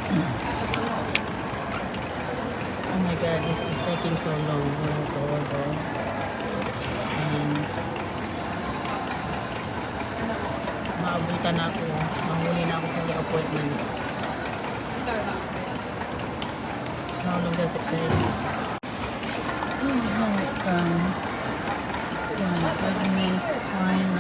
Oh my god, this is taking so long to order. And maabutan na ako. Mahuli na ako sa appointment. How long does it take? Oh, how it comes. My goodness, fine.